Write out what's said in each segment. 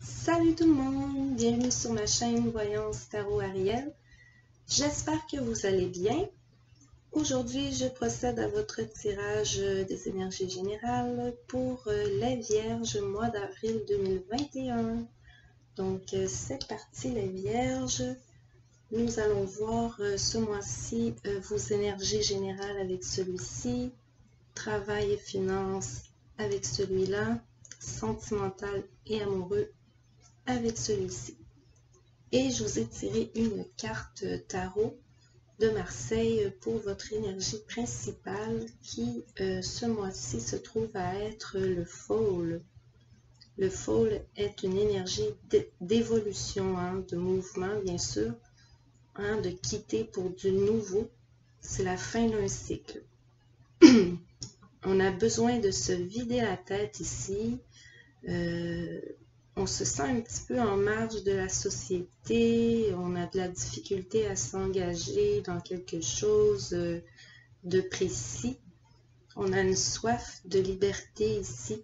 Salut tout le monde, bienvenue sur ma chaîne Voyance Tarot Ariel. J'espère que vous allez bien. Aujourd'hui, je procède à votre tirage des énergies générales pour les Vierges mois d'avril 2021. Donc, c'est parti les Vierges. Nous allons voir ce mois-ci vos énergies générales avec celui-ci, travail et finances avec celui-là, sentimental et amoureux avec celui-ci. Et je vous ai tiré une carte tarot de Marseille pour votre énergie principale qui ce mois-ci se trouve à être le Fool. Le Fool est une énergie d'évolution, de mouvement bien sûr, de quitter pour du nouveau. C'est la fin d'un cycle. On a besoin de se vider la tête ici. On se sent un petit peu en marge de la société, on a de la difficulté à s'engager dans quelque chose de précis. On a une soif de liberté ici.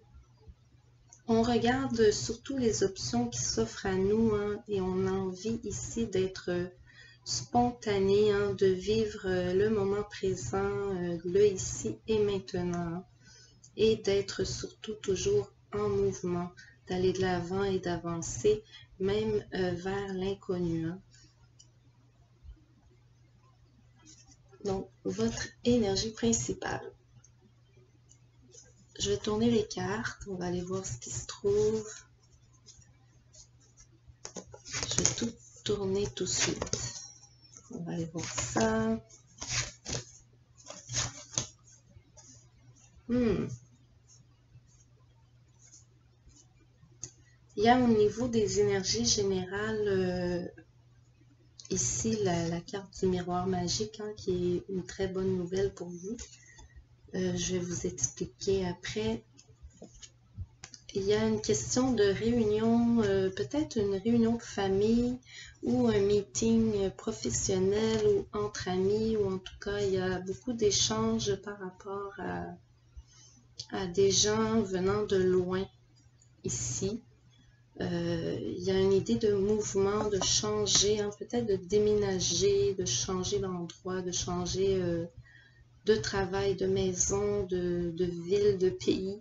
On regarde surtout les options qui s'offrent à nous et on a envie ici d'être spontané, de vivre le moment présent, le ici et maintenant, et d'être surtout toujours en mouvement, d'aller de l'avant et d'avancer, même vers l'inconnu. Donc, votre énergie principale. Je vais tourner les cartes, on va aller voir ce qui se trouve. Je vais tout tourner tout de suite. On va aller voir ça. Il y a au niveau des énergies générales, ici la carte du miroir magique, qui est une très bonne nouvelle pour vous. Je vais vous expliquer après. Il y a une question de réunion, peut-être une réunion de famille ou un meeting professionnel ou entre amis, ou en tout cas, il y a beaucoup d'échanges par rapport à des gens venant de loin ici. Il y a une idée de mouvement, de changer, peut-être de déménager, de changer d'endroit, de changer de travail, de maison, de ville, de pays.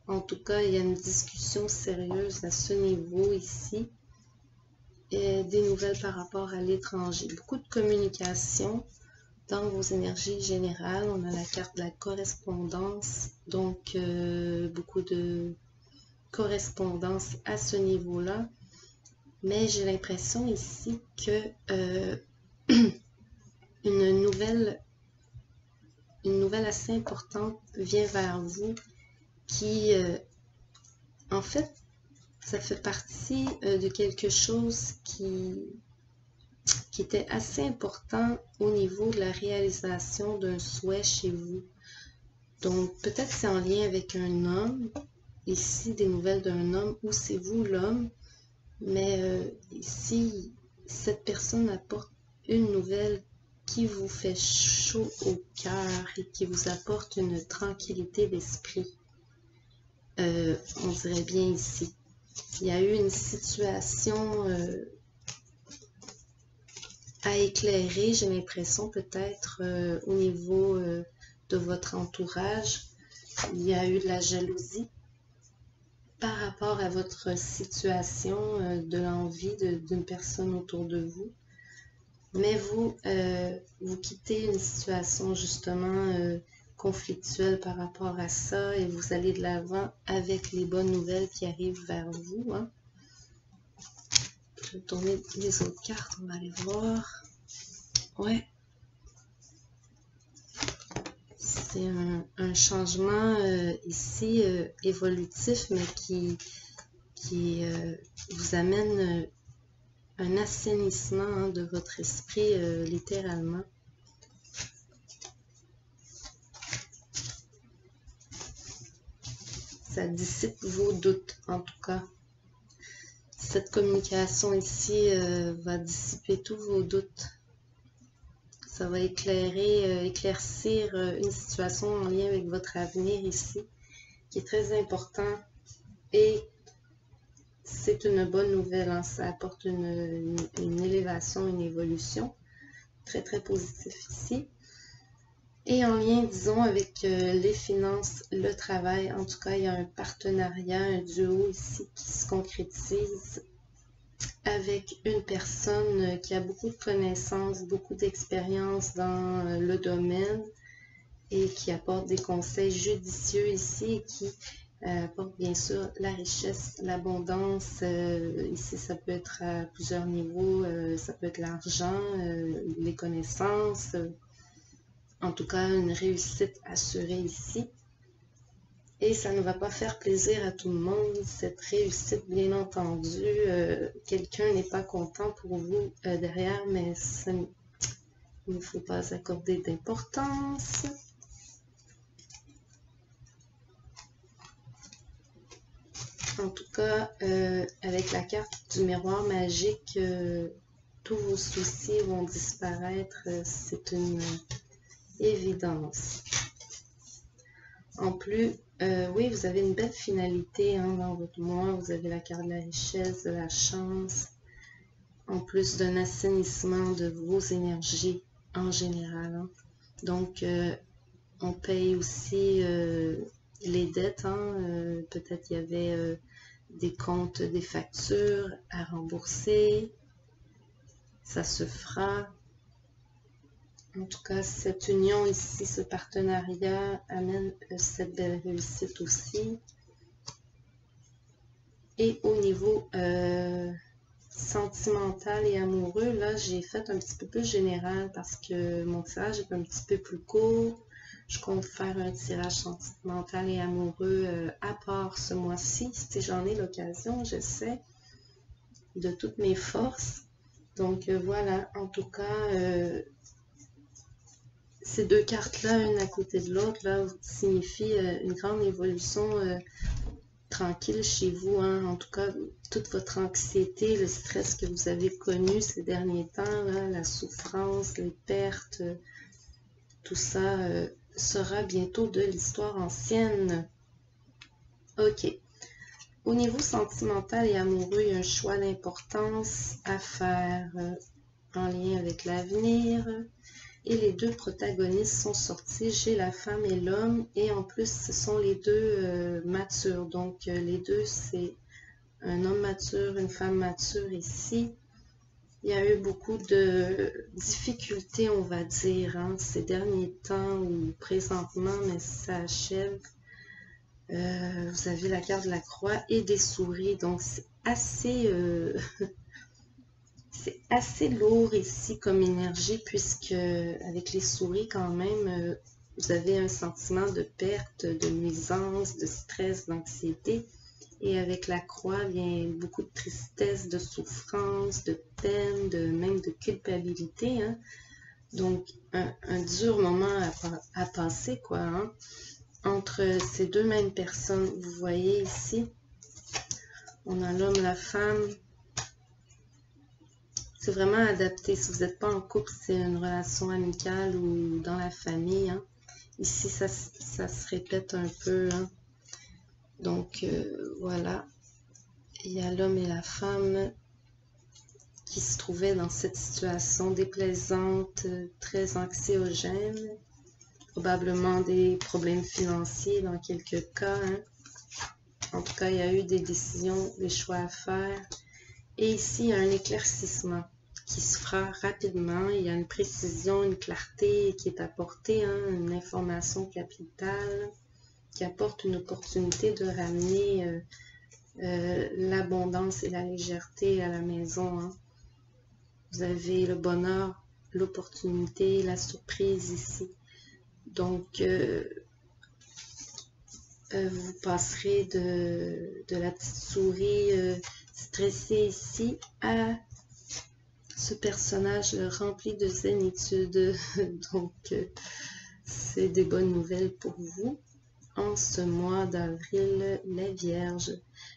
En tout cas, il y a une discussion sérieuse à ce niveau ici. Et des nouvelles par rapport à l'étranger. Beaucoup de communication dans vos énergies générales. On a la carte de la correspondance, donc beaucoup de correspondance à ce niveau-là. Mais j'ai l'impression ici que une nouvelle assez importante vient vers vous qui, en fait, ça fait partie de quelque chose qui était assez important au niveau de la réalisation d'un souhait chez vous. Donc, peut-être c'est en lien avec un homme, ici des nouvelles d'un homme, ou c'est vous l'homme, mais ici, cette personne apporte une nouvelle qui vous fait chaud au cœur et qui vous apporte une tranquillité d'esprit. On dirait bien ici. Il y a eu une situation à éclairer, j'ai l'impression, peut-être au niveau de votre entourage. Il y a eu de la jalousie par rapport à votre situation, de l'envie d'une personne autour de vous. Mais vous, vous quittez une situation justement conflictuelle par rapport à ça et vous allez de l'avant avec les bonnes nouvelles qui arrivent vers vous. Je vais tourner les autres cartes, on va aller voir. Ouais. C'est un changement ici évolutif, mais qui vous amène un assainissement de votre esprit, littéralement. Ça dissipe vos doutes, en tout cas. Cette communication ici va dissiper tous vos doutes. Ça va éclaircir une situation en lien avec votre avenir ici, qui est très important. Et c'est une bonne nouvelle, hein. Ça apporte une élévation, une évolution. Très, très positif ici. Et en lien, disons, avec les finances, le travail, en tout cas, il y a un partenariat, un duo ici qui se concrétise avec une personne qui a beaucoup de connaissances, beaucoup d'expérience dans le domaine et qui apporte des conseils judicieux ici et qui apporte bien sûr la richesse, l'abondance. Ici, ça peut être à plusieurs niveaux, ça peut être l'argent, les connaissances, en tout cas une réussite assurée ici. Et ça ne va pas faire plaisir à tout le monde, cette réussite, bien entendu. Quelqu'un n'est pas content pour vous derrière, mais il ne faut pas accorder d'importance. En tout cas, avec la carte du miroir magique, tous vos soucis vont disparaître. C'est une évidence. En plus, oui, vous avez une belle finalité hein, dans votre mois. Vous avez la carte de la richesse, de la chance, en plus d'un assainissement de vos énergies en général. Hein. Donc, on paye aussi les dettes. Hein. Peut-être il y avait des comptes, des factures à rembourser. Ça se fera. En tout cas, cette union ici, ce partenariat amène cette belle réussite aussi. Et au niveau sentimental et amoureux, là, j'ai fait un petit peu plus général parce que mon tirage est un petit peu plus court. Je compte faire un tirage sentimental et amoureux à part ce mois-ci. Si j'en ai l'occasion, j'essaie de toutes mes forces. Donc voilà, en tout cas... ces deux cartes-là, une à côté de l'autre, là, signifient une grande évolution tranquille chez vous. Hein. En tout cas, toute votre anxiété, le stress que vous avez connu ces derniers temps, là, la souffrance, les pertes, tout ça sera bientôt de l'histoire ancienne. Ok. Au niveau sentimental et amoureux, il y a un choix d'importance à faire en lien avec l'avenir. Et les deux protagonistes sont sortis, j'ai la femme et l'homme, et en plus ce sont les deux matures, donc les deux c'est un homme mature, une femme mature ici. Il y a eu beaucoup de difficultés, on va dire, hein, ces derniers temps ou présentement, mais ça achève. Vous avez la carte de la croix et des souris, donc c'est assez... c'est assez lourd ici comme énergie puisque avec les souris quand même, vous avez un sentiment de perte, de nuisance, de stress, d'anxiété. Et avec la croix vient beaucoup de tristesse, de souffrance, de peine, même de culpabilité. Hein. Donc un dur moment à passer quoi. Hein. Entre ces deux mêmes personnes, vous voyez ici, on a l'homme, la femme. C'est vraiment adapté. Si vous n'êtes pas en couple, c'est une relation amicale ou dans la famille. Hein. Ici, ça se répète un peu. Hein. Donc, voilà. Il y a l'homme et la femme qui se trouvaient dans cette situation déplaisante, très anxiogène. Probablement des problèmes financiers dans quelques cas. Hein. En tout cas, il y a eu des décisions, des choix à faire. Et ici, il y a un éclaircissement qui se fera rapidement. Il y a une précision, une clarté qui est apportée, hein, une information capitale qui apporte une opportunité de ramener l'abondance et la légèreté à la maison. Hein. Vous avez le bonheur, l'opportunité, la surprise ici. Donc, vous passerez de la petite souris stressée ici à ce personnage rempli de zénitude. Donc, c'est des bonnes nouvelles pour vous en ce mois d'avril, les Vierges.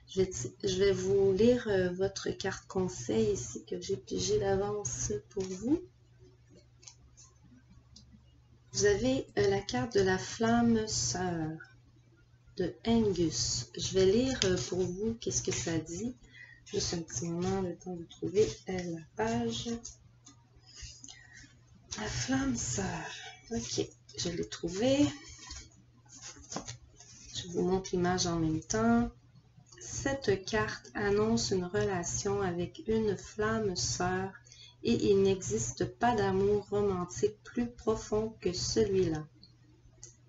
Je vais vous lire votre carte conseil ici que j'ai pigé d'avance pour vous. Vous avez la carte de la flamme sœur de Angus. Je vais lire pour vous qu'est-ce que ça dit. Juste un petit moment, le temps de trouver la page. La flamme sœur. Ok, je l'ai trouvée. Je vous montre l'image en même temps. Cette carte annonce une relation avec une flamme sœur et il n'existe pas d'amour romantique plus profond que celui-là.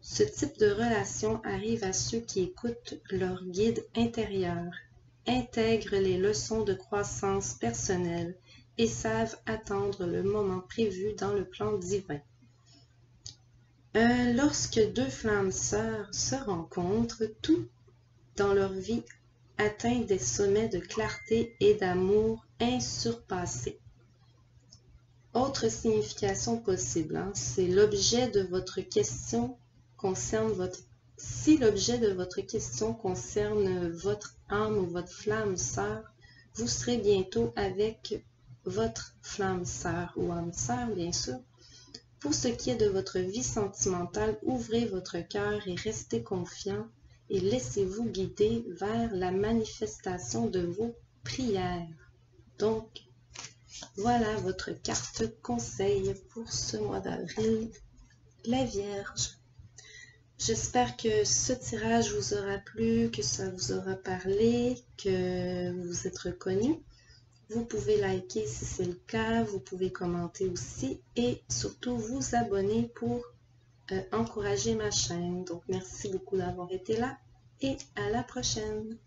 Ce type de relation arrive à ceux qui écoutent leur guide intérieur, intègrent les leçons de croissance personnelle et savent attendre le moment prévu dans le plan divin. Lorsque deux flammes sœurs se rencontrent, tout dans leur vie atteint des sommets de clarté et d'amour insurpassés. Autre signification possible, c'est l'objet de votre question concerne si l'objet de votre question concerne votre âme ou votre flamme sœur, vous serez bientôt avec votre flamme sœur ou âme sœur, bien sûr. Pour ce qui est de votre vie sentimentale, ouvrez votre cœur et restez confiant et laissez-vous guider vers la manifestation de vos prières. Donc, voilà votre carte conseil pour ce mois d'avril, la Vierge. J'espère que ce tirage vous aura plu, que ça vous aura parlé, que vous vous êtes reconnu. Vous pouvez liker si c'est le cas, vous pouvez commenter aussi et surtout vous abonner pour encourager ma chaîne. Donc merci beaucoup d'avoir été là et à la prochaine.